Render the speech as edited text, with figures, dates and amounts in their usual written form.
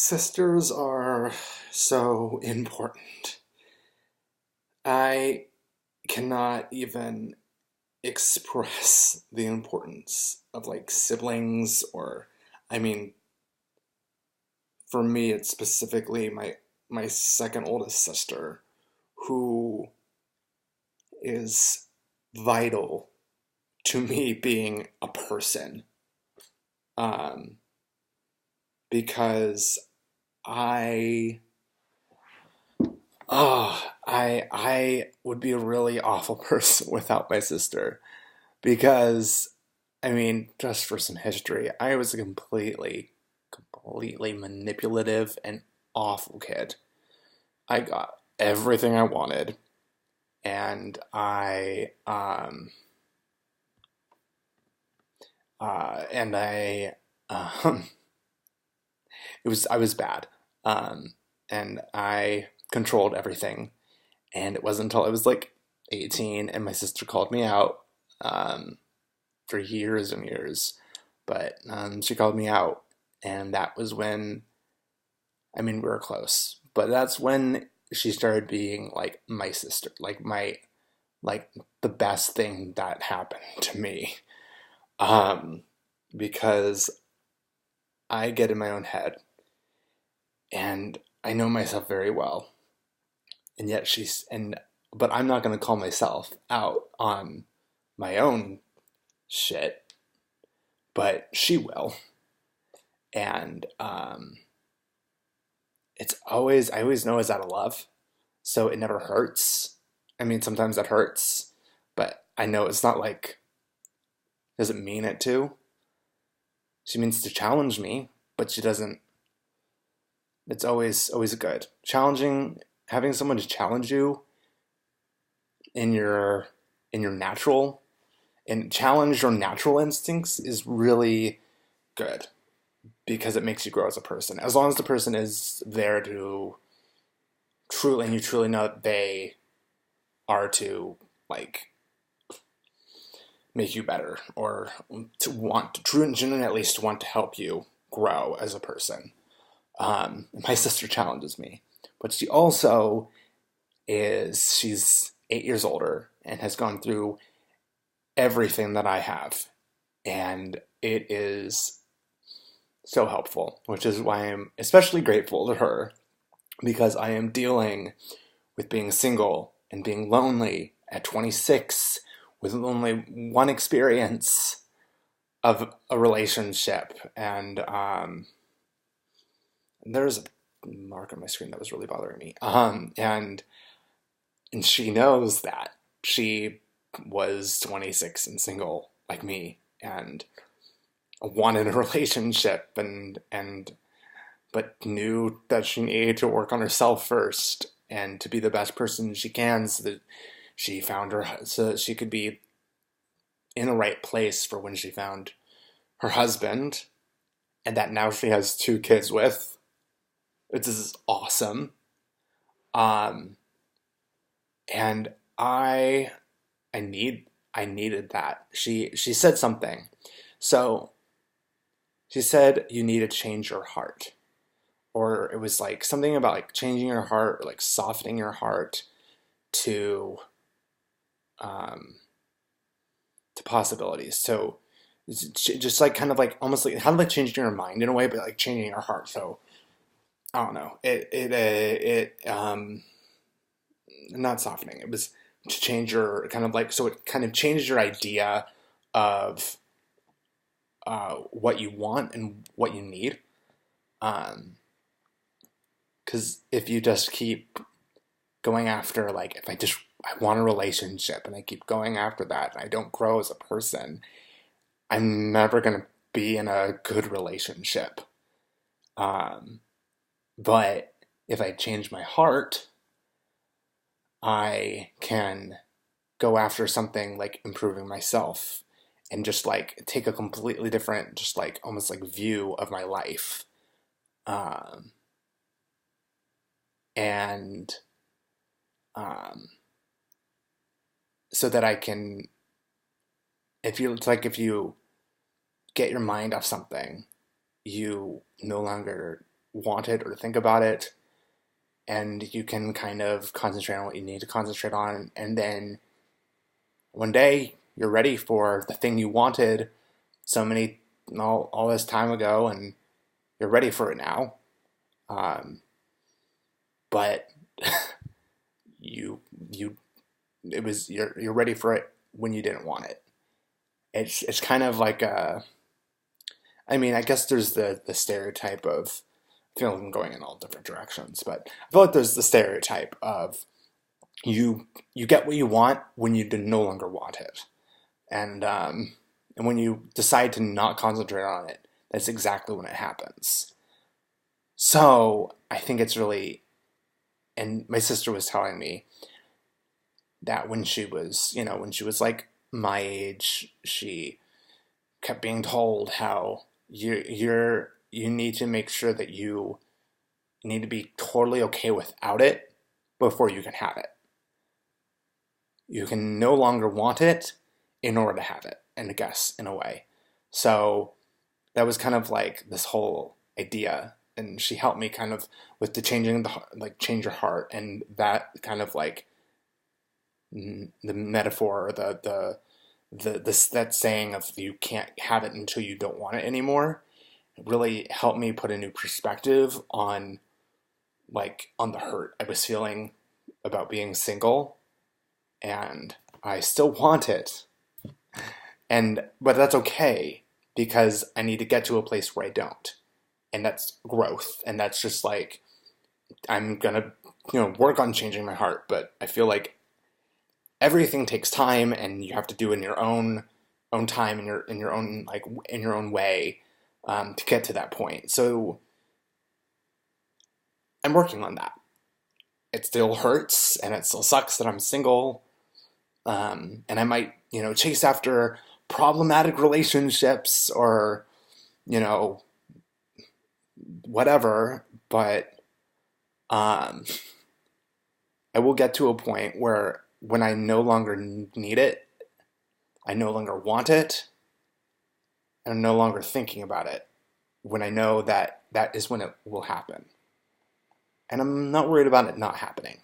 Sisters are so important. I cannot even express the importance of like siblings or I mean for me it's specifically my second oldest sister who is vital to me being a person um because I I would be a really awful person without my sister because I mean, just for some history, I was a completely manipulative and awful kid. I got everything I wanted, and I um I was bad. Um and I controlled everything. And it wasn't until I was like 18 and my sister called me out um for years and years. But she called me out, and that was when I mean we were close, but that's when she started being like my sister, like the best thing that happened to me. Um, because I get in my own head, and I know myself very well, and yet but I'm not gonna call myself out on my own shit, but she will, and I always know it's out of love, so it never hurts. I mean, sometimes it hurts, but I know it's not like doesn't mean it to. She means to challenge me, but she doesn't. It's always good. Having someone to challenge you in your natural and challenge your natural instincts is really good because it makes you grow as a person. As long as the person is there to truly and you truly know that they are to like make you better or to want to true and genuinely at least want to help you grow as a person. My sister challenges me, but she also she's 8 years older and has gone through everything that I have, and it is so helpful, which is why I'm especially grateful to her because I am dealing with being single and being lonely at 26 with only one experience of a relationship. And there's a mark on my screen that was really bothering me. And she knows that she was 26 and single like me and wanted a relationship and but knew that she needed to work on herself first and to be the best person she can so that so that she could be in the right place for when she found her husband, and that now she has two kids with. This is awesome. Um, and I need I needed that. She said something. So she said you need to change your heart. Or it was like something about like changing your heart or like softening your heart to um to possibilities. So just like kind of like almost like kind of like changing your mind in a way, but like changing your heart. So I don't know. It not softening. It was to change your kind of like so it kind of changed your idea of what you want and what you need. Um, because if you just keep going after like if I want a relationship and I keep going after that and I don't grow as a person, I'm never gonna be in a good relationship. Um, but if I change my heart, I can go after something like improving myself and just like take a completely different, just like almost like view of my life. Um, and um, so that I can, if you get your mind off something, you no longer want it or think about it, and you can kind of concentrate on what you need to concentrate on, and then one day you're ready for the thing you wanted so many all this time ago, and you're ready for it now. Um, but you you it was you're ready for it when you didn't want it. It's kind of like a, I mean, I guess there's the stereotype of, I feel like I'm going in all different directions, but I feel like there's the stereotype of you get what you want when you no longer want it, and when you decide to not concentrate on it, that's exactly when it happens. So I think it's really, and my sister was telling me that when she was, when she was like my age, she kept being told how you need to make sure that you need to be totally okay without it before you can have it. You can no longer want it in order to have it, and I guess in a way. So that was kind of like this whole idea, and she helped me kind of with the changing the like change your heart, and that kind of like the metaphor or that saying of you can't have it until you don't want it anymore, really helped me put a new perspective on on the hurt I was feeling about being single, and I still want it, but that's okay because I need to get to a place where I don't, and that's growth, and that's just like I'm gonna work on changing my heart, but I feel like everything takes time, and you have to do it in your own time, in your own way, to get to that point. So I'm working on that. It still hurts, and it still sucks that I'm single, and I might chase after problematic relationships or whatever, but um, I will get to a point where when I no longer need it, I no longer want it, and I'm no longer thinking about it, when I know that that is when it will happen. And I'm not worried about it not happening.